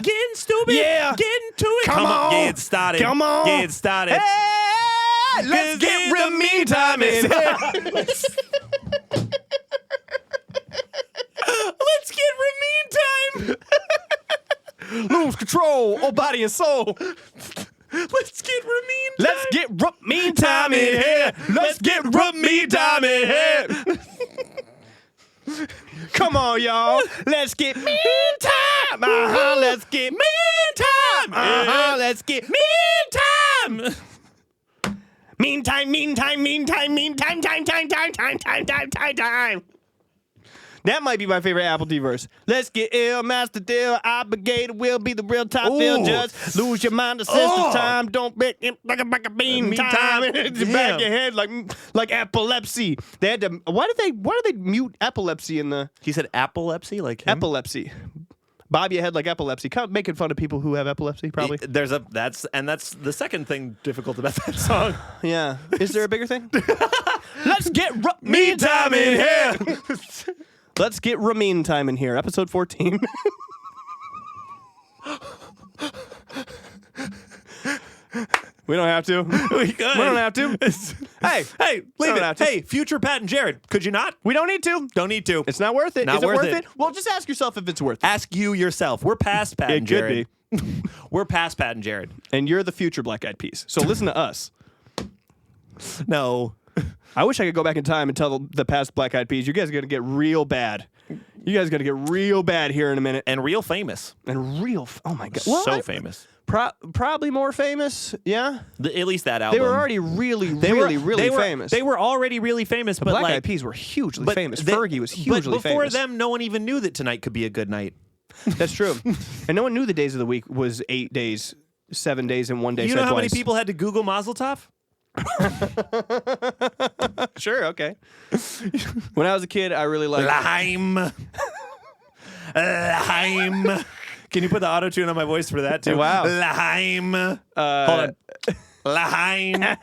Getting stupid. Yeah. Getting to it. Come on. Get started. Come on. Get started. Hey, let's get real meantime in here. Let's get meantime. Lose control, oh body and soul. Let's get meantime. Let's get meantime in here. Let's get meantime in here. Come on, y'all. Let's get meantime. Let's get meantime. Let's get meantime. Meantime. That might be my favorite Apple TV verse. Let's get ill, master deal, obligated will be the real top bill. Just lose your mind, the sense of time. Don't break it like a bean time. It's back your head like epilepsy. They had to. Why did they mute epilepsy in the? He said epilepsy, like him? Epilepsy. Bob your head like epilepsy. Kind of making fun of people who have epilepsy, probably. That's the second thing difficult about that song. Yeah. Is there a bigger thing? Let's get meantime in here. Let's get Ramin time in here. Episode 14. We don't have to. We don't have to. Hey, leave it. Hey, future Pat and Jared, could you not? We don't need to. Don't need to. It's not worth it. Not Is it worth worth it. it? Well, just ask yourself if it's worth it. Ask you yourself. We're past Pat and Jared. It could be. We're past Pat and Jared. And you're the future Black Eyed Peas. So listen to us. No. I wish I could go back in time and tell the past Black Eyed Peas, you guys are going to get real bad. You guys are going to get real bad here in a minute. And real famous. And real, oh my God. So famous. Probably more famous, yeah? At least that album. They were already really famous. They were already really famous, the but Black like, Eyed Peas were hugely but famous. they- Fergie was hugely but before famous. them, no one even knew that tonight could be a good night. That's true. And no one knew the days of the week was 8 days, 7 days, and 1 day. You know how many people had to Google Mazel Tov? Sure, okay. When I was a kid, I really liked Lime. Lime. Can you put the auto-tune on my voice for that, too? Wow. Lime. Hold on. Lime.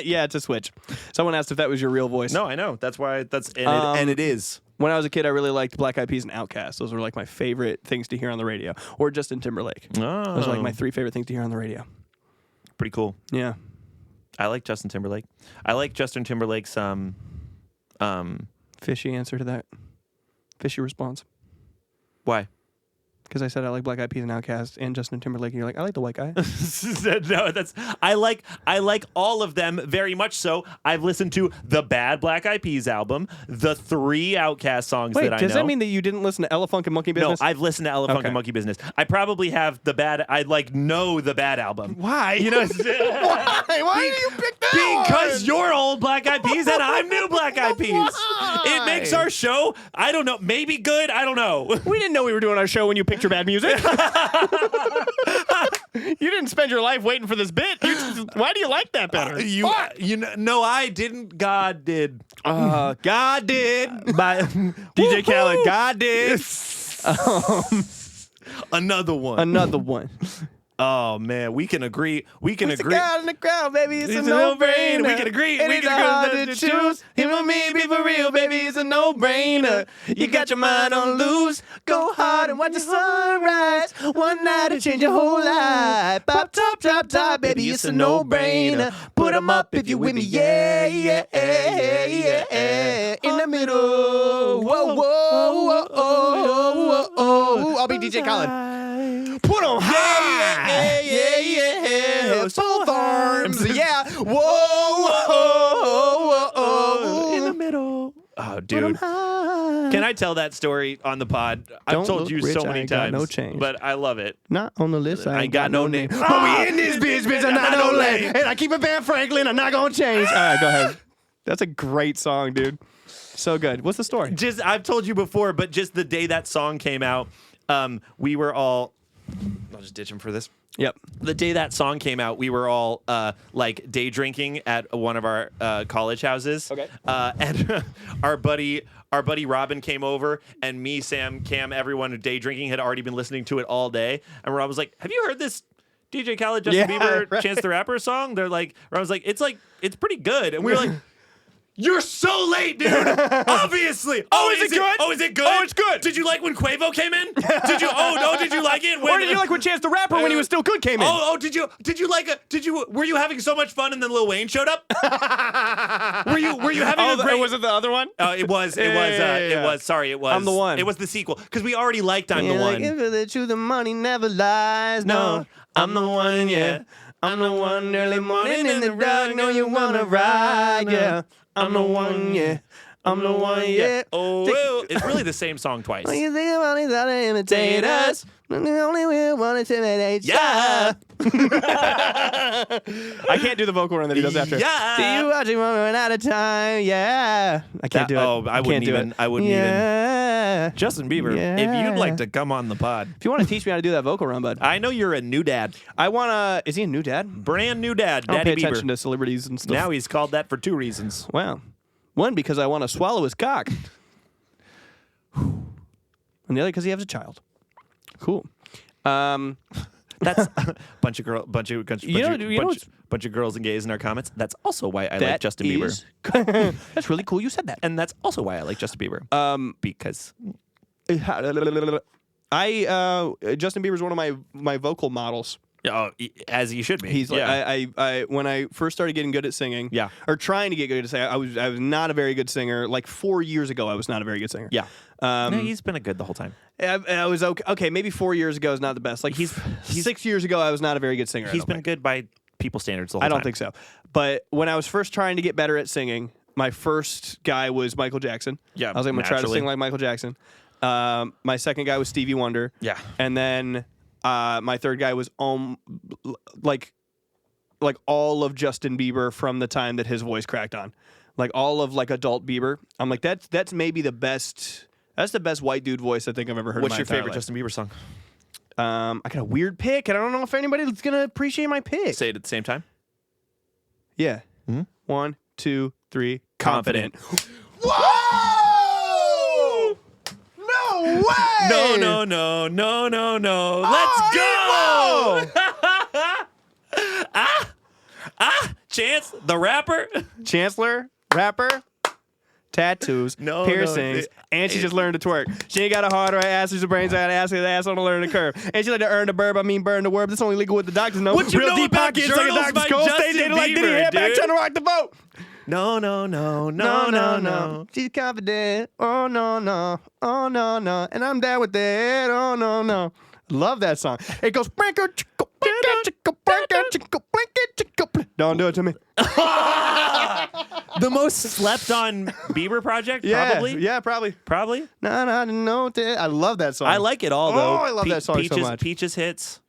Yeah, it's a switch. Someone asked if that was your real voice. No, I know. That's why. And it is. When I was a kid, I really liked Black Eyed Peas and Outkast. Those were like my favorite things to hear on the radio. Or Justin Timberlake. Oh. Those are like my 3 favorite things to hear on the radio. Pretty cool. Yeah. I like Justin Timberlake. I like Justin Timberlake's Fishy answer to that. Fishy response. why? Because I said I like Black Eyed Peas and Outkast and Justin Timberlake, and you're like, I like the white guy. No, I like all of them very much so. I've listened to the bad Black Eyed Peas album, the 3 Outkast songs Wait, that I know. does that mean that you didn't listen to Ella Funk and Monkey Business? No, I've listened to Elephant Okay. and Monkey Business. I probably have the bad. I know the bad album. Why? You know, Why? Why do you pick that because you're old Black Eyed Peas and I'm new Black Eyed Peas. Why? It makes our show, I don't know, maybe good. I don't know. We didn't know we were doing our show when you picked your bad music. You didn't spend your life waiting for this bit. Why do you like that better? No, I didn't. God did. God did. By DJ Khaled. God did. Another one. Another one. Oh man, we can agree. We can It's agree. the guy in the crowd, baby. It's a no-brainer. no-brainer. We can agree. And We it's can hard agree. to choose. Him or me, be for real, baby. It's a no-brainer. You got your mind on loose. Go hard and watch the sunrise. One night to change your whole life. Pop top, drop top, baby. It's a no-brainer. Put 'em up if you with me. Yeah, yeah, yeah, yeah. In the middle. Whoa, whoa, whoa, whoa, whoa. I'll be DJ Khaled. Put 'em high. Yeah, yeah, yeah. Both arms. Yeah. Whoa, whoa, whoa. In the middle. Oh, dude. Can I tell that story on the pod? I've Don't told look you rich, so I many ain't got times. no change. But I love it. Not on the list. I ain't got no name. But we in this bitch, and not no lane. And I keep it Van Franklin. I'm not gonna change. All right, go ahead. That's a great song, dude. So good. What's the story? Just I've told you before, but just the day that song came out, we were all. I'll just ditch him for this. Yep. The day that song came out, we were all like day drinking at one of our college houses. Okay. And our buddy Robin came over, and me, Sam, Cam, everyone day drinking had already been listening to it all day. And Rob was like, "Have you heard this DJ Khaled, Justin Bieber, right. Chance the Rapper song?" They're like, Rob was like, it's pretty good. And we were like, "You're so late, dude. Obviously. Oh, is it good? Oh, is it good? Oh, it's good. Did you like when Quavo came in? Did you? Oh no, did you like it? Or did you like when Chance the Rapper, when he was still good, came in? Oh, did you like it? Were you having so much fun and then Lil Wayne showed up? were you having a great? Was it the other one? It was. Sorry, it was. I'm the one. It was the sequel because we already liked I'm the Yeah, one. like, if the truth, the money never lies. No, I'm the one, yeah. I'm the one early morning in the dark. No, you wanna ride, yeah. I'm the one, yeah. I'm the one, yeah. Oh, well, it's really the same song twice. When you think about these other imitators, the only we want to intimidate. Yeah. I can't do the vocal run that he does after. Yeah. See you watching when we're out of time. Yeah. I can't do it. Oh, I wouldn't even. I wouldn't even. Justin Bieber, if you'd like to come on the pod, If you want to teach me how to do that vocal run, bud. I know you're a new dad, I want to. Is he a new dad? brand new dad, I don't Daddy pay attention Bieber. to celebrities and stuff. Now he's called that for 2 reasons. Wow. One, because I want to swallow his cock. And the other, because he has a child. Cool. That's bunch of girls and gays in our comments. That's also why I like Justin Bieber, That's really cool you said that. and that's also why I like Justin Bieber. Because Justin Bieber's one of my vocal models. as he should be. He's like I when I first started getting good at singing, Yeah. or trying to get good at singing, I was not a very good singer. Like 4 years ago, I was not a very good singer. Yeah. No, he's been a good the whole time. I was okay. Okay, maybe 4 years ago is not the best. Like He's 6 years ago, I was not a very good singer. He's been good by people's standards the whole I time. don't think so. But when I was first trying to get better at singing, my first guy was Michael Jackson. Yeah, I was like, I'm gonna try to naturally. sing like Michael Jackson. My second guy was Stevie Wonder. Yeah. And then my third guy was like all of Justin Bieber from the time that his voice cracked on, like all of like adult Bieber. I'm like that's maybe the best. That's the best white dude voice I think I've ever heard. What's in my your entire favorite life. Justin Bieber song? I got a weird pick, and I don't know if anybody's gonna appreciate my pick. Say it at the same time. Yeah. 1, 2, 3. Confident. Whoa! No way! No. Let's go! Chance, the rapper. Chancellor, rapper, tattoos, No, piercings, and she just learned to twerk. She ain't got a heart or an ass, she's a brains, got an ass, with an ass on to learn the curve. And she like to earn the burb, burn the word. That's only legal with the doctors know. What you Real know deep about pockets, Journals like a doctor's by cold, Justin stay dated like Diddy, Bieber, head back dude? trying to rock the boat. No. She's confident. Oh, no. Oh, no. And I'm down with that. Oh, no. Love that song. It goes, don't do it to me. The most slept on Bieber project, probably. Yeah, probably. Probably. No. I love that song. I like it all though. Oh, I love that song so much. Peaches hits.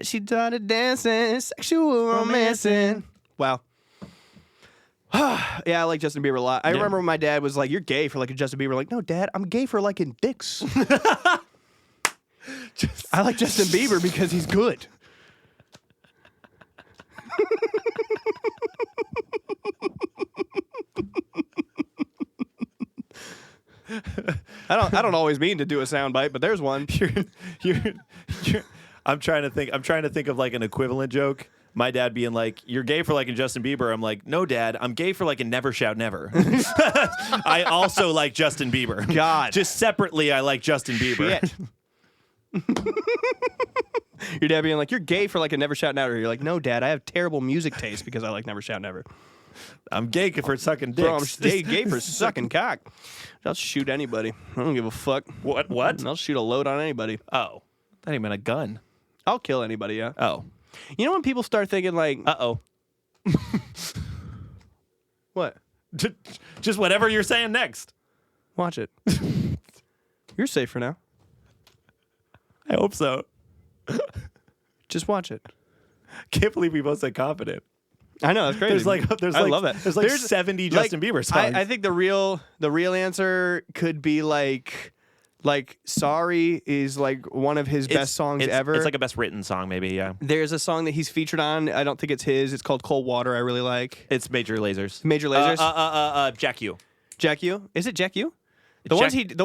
She started dancing, sexual romancing. Wow. Yeah, I like Justin Bieber a lot. I remember when my dad was like, "You're gay for liking Justin Bieber." Like, no, Dad, I'm gay for liking dicks. I like Justin Bieber because he's good. I don't always mean to do a soundbite, but there's one. I'm trying to think of like an equivalent joke. My dad being like, "You're gay for liking Justin Bieber." I'm like, "No, Dad, I'm gay for liking Never Shout Never." I also like Justin Bieber. God. Just separately, I like Justin Bieber. Shit. Your dad being like, "You're gay for like a Never Shout Never." You're like, "No, Dad, I have terrible music taste because I like Never Shout Never." I'm gay for sucking dicks. Bro, I'm gay for sucking cock. I'll shoot anybody. I don't give a fuck. What? I'll shoot a load on anybody. Oh, that ain't meant a gun. I'll kill anybody, yeah. Oh. You know when people start thinking like, Uh-oh. what? Just whatever you're saying next. Watch it. You're safe for now. I hope so. Just watch it. Can't believe we both said confident. I know, that's crazy. I love that. There's 70 Justin Bieber songs. I think the real answer could be like Sorry is like one of his best songs ever. It's like a best written song, maybe, yeah. There's a song that he's featured on. I don't think it's his. It's called Cold Water. I really like. It's Major Lasers. Major Lasers? Jack U. Jack U? Is it Jack U? The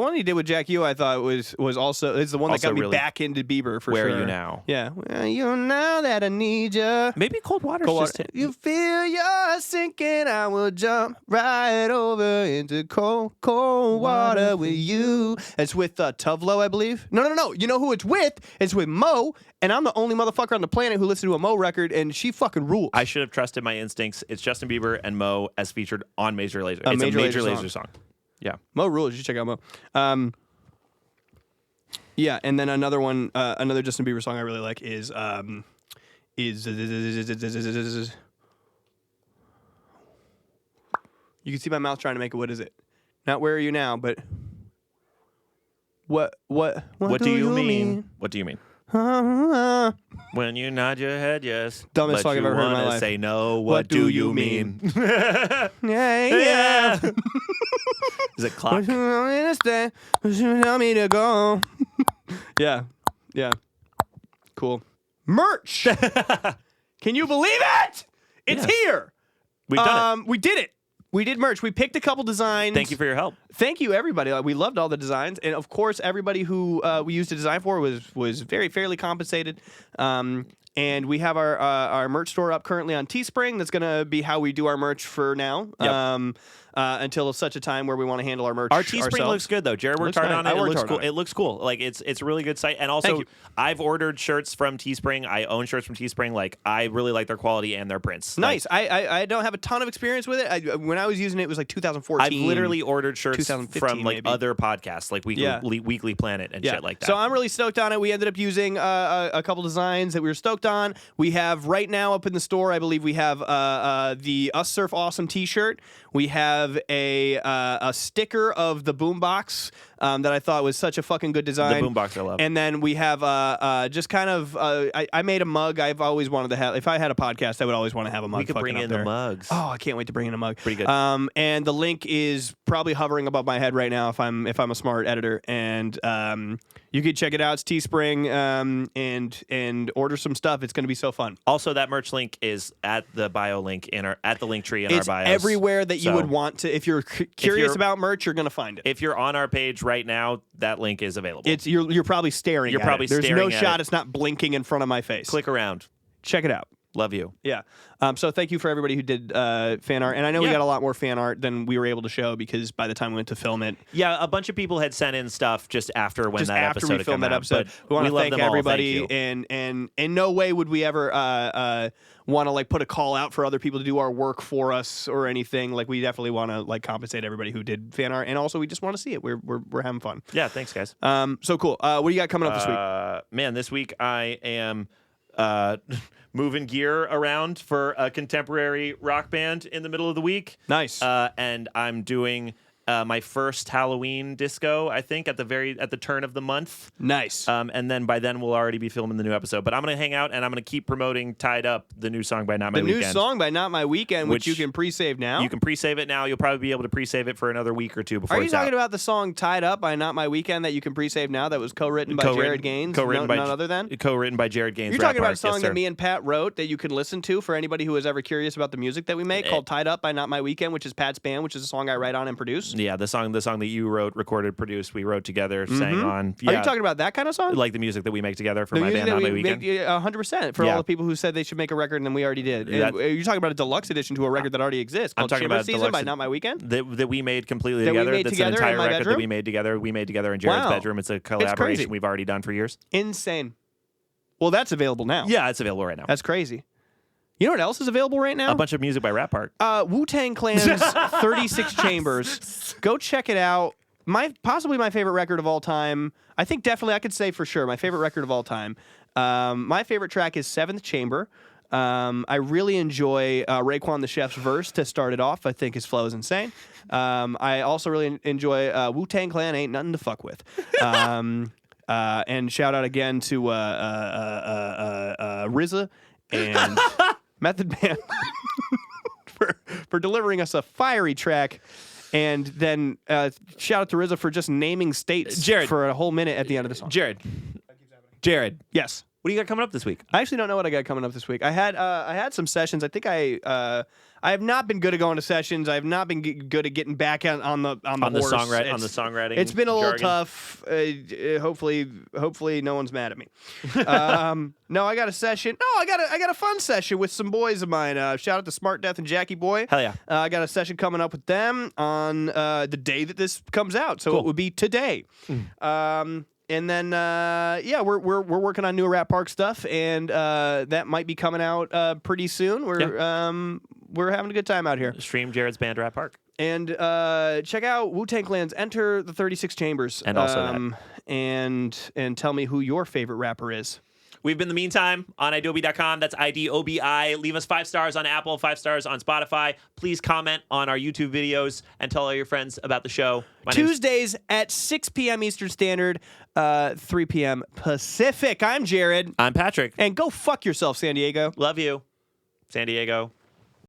one he did with Jack U, I thought was also is the one that Also got me really- back into Bieber for Where sure. Are You Now? Yeah. Where are you now that I need you? Maybe Cold Water's Cold just water. You feel you're sinking, I will jump right over into cold water with you. It's with Tuvlo, I believe. No. You know who it's with? It's with Mo, and I'm the only motherfucker on the planet who listened to a Mo record, and she fucking rules. I should have trusted my instincts. It's Justin Bieber and Mo as featured on Major Lazer. It's Major a Major Lazer Lazer song. Yeah. Mo rules. You should check out Mo. Yeah, and then another one, another Justin Bieber song I really like is you can see my mouth trying to make it. What is it? Not Where Are You Now, but what do you mean? What do you mean? When you nod your head, yes. Dumbest but song I've you ever heard in my wanna life. Say no. What do you mean? Yeah. Is it clock? You tell me to go. Yeah. Cool. Merch. Can you believe it? It's here. We've done it. We did it. We did merch. We picked a couple designs. Thank you for your help. Thank you, everybody. We loved all the designs, and of course, everybody who we used to design for was fairly compensated. And we have our merch store up currently on Teespring. That's going to be how we do our merch for now. Yep. Until such a time where we want to handle our merch. Our Teespring ourselves. looks good though. Jared worked Looks hard nice. on it. I It worked looks hard cool. on it. It looks cool. Like it's a really good site. And also, Thank you. I've ordered shirts from Teespring. I own shirts from Teespring. Like I really like their quality and their prints. Nice. I don't have a ton of experience with it. When I was using it, it was like 2014. I've literally ordered shirts 2015 from like maybe. other podcasts, like Weekly Planet and shit like that. So I'm really stoked on it. We ended up using a couple designs that we were stoked on. We have right now up in the store, I believe we have the Us Surf Awesome t-shirt. We have a sticker of the boombox that I thought was such a fucking good design. The boombox I love. And then we have just kind of I made a mug. I've always wanted to have. If I had a podcast, I would always want to have a mug. We could bring fucking in up there. the mugs. Oh, I can't wait to bring in a mug. Pretty good. And the link is probably hovering above my head right now if I'm a smart editor. And you could check it out. It's Teespring, and order some stuff. It's going to be so fun. Also, that merch link is at the bio link at the link tree in our It's bios. everywhere that you So, would want to. If you're curious you're- about merch, you're going to find it. If you're on our page right now, that link is available. It's you're probably staring. You're at probably it. There's staring no at shot. it. It's not blinking in front of my face. Click around. Check it out. Love you. Yeah. So thank you for everybody who did fan art. And I know we Yeah. got a lot more fan art than we were able to show because by the time we went to film it, Yeah, a bunch of people had sent in stuff just after when just that after episode we had filmed come that out, episode, but we want to love thank them all. everybody. Thank you. And in no way would we ever want to like put a call out for other people to do our work for us or anything. Like we definitely want to like compensate everybody who did fan art, and also we just want to see it. We're having fun. Yeah, thanks, guys. So cool. What do you got coming up this week? Man, this week I am moving gear around for a contemporary rock band in the middle of the week. Nice. And I'm doing my first Halloween disco, I think, at the turn of the month. Nice. And then by then we'll already be filming the new episode. But I'm gonna hang out and I'm gonna keep promoting "Tied Up," the new song by Not My the Weekend. new song by Not My Weekend, which you Which can pre-save now. You can pre-save it now. You'll probably be able to pre-save it for another week or two before Are you it's talking out. about the song "Tied Up" by Not My Weekend that you can pre-save now? That was co-written by Jared Gaines. Co-written by none other than. co-written by Jared Gaines. You're talking about a Rap song Arc, yes, that sir. me and Pat wrote that you can listen to for anybody who is ever curious about the music that we make, called "Tied Up" by Not My Weekend, which is Pat's band, which is a song I write on and produce. Yeah, the song that you wrote, recorded, produced, we wrote together, sang on. Yeah, Are you talking about that kind of song? like the music that we make together for the my music band, that Not we My Weekend? make 100% for Yeah. all the people who said they should make a record and then we already did. And That- you're talking about a deluxe edition to a record that already exists I'm called talking Shiver about a Season deluxe by Not My Weekend. that we made completely That we together. made That's together an in entire my record bedroom? that we made together. We made together in Jared's Wow. bedroom. It's a crazy. collaboration we've already done for years. Insane. Well, that's available now. Yeah, it's available right now. That's crazy. You know what else is available right now? A bunch of music by Rap Park. Wu-Tang Clan's 36 Chambers. Go check it out. Possibly my favorite record of all time. I think definitely I could say for sure my favorite record of all time. My favorite track is Seventh Chamber. I really enjoy Raekwon the Chef's verse to start it off. I think his flow is insane. I also really enjoy Wu-Tang Clan Ain't Nothing to Fuck With. And shout out again to RZA and Method Man for delivering us a fiery track. And then shout out to RZA for just naming states Jared. for a whole minute at the end of the song. Jared. Yes. What do you got coming up this week? I actually don't know what I got coming up this week. I had some sessions. I think I have not been good at going to sessions. I have not been good at getting back on the horse. songwriting. It's been a little jargon. tough. Hopefully no one's mad at me. No, I got a session. No, I got a fun session with some boys of mine. Shout out to Smart Death and Jackie Boy. Hell yeah. I got a session coming up with them on the day that this comes out. So Cool. it would be today. And then we're working on new Rap Park stuff, and that might be coming out pretty soon. We're having a good time out here. Stream Jared's band Rap Park. And check out Wu-Tang Clan's Enter the 36 Chambers. And also that. And tell me who your favorite rapper is. We've been The Meantime on Idobi.com. That's IDOBI. Leave us 5 stars on Apple, 5 stars on Spotify. Please comment on our YouTube videos and tell all your friends about the show. Tuesdays at 6 p.m. Eastern Standard, 3 p.m. Pacific. I'm Jared. I'm Patrick. And go fuck yourself, San Diego. Love you, San Diego.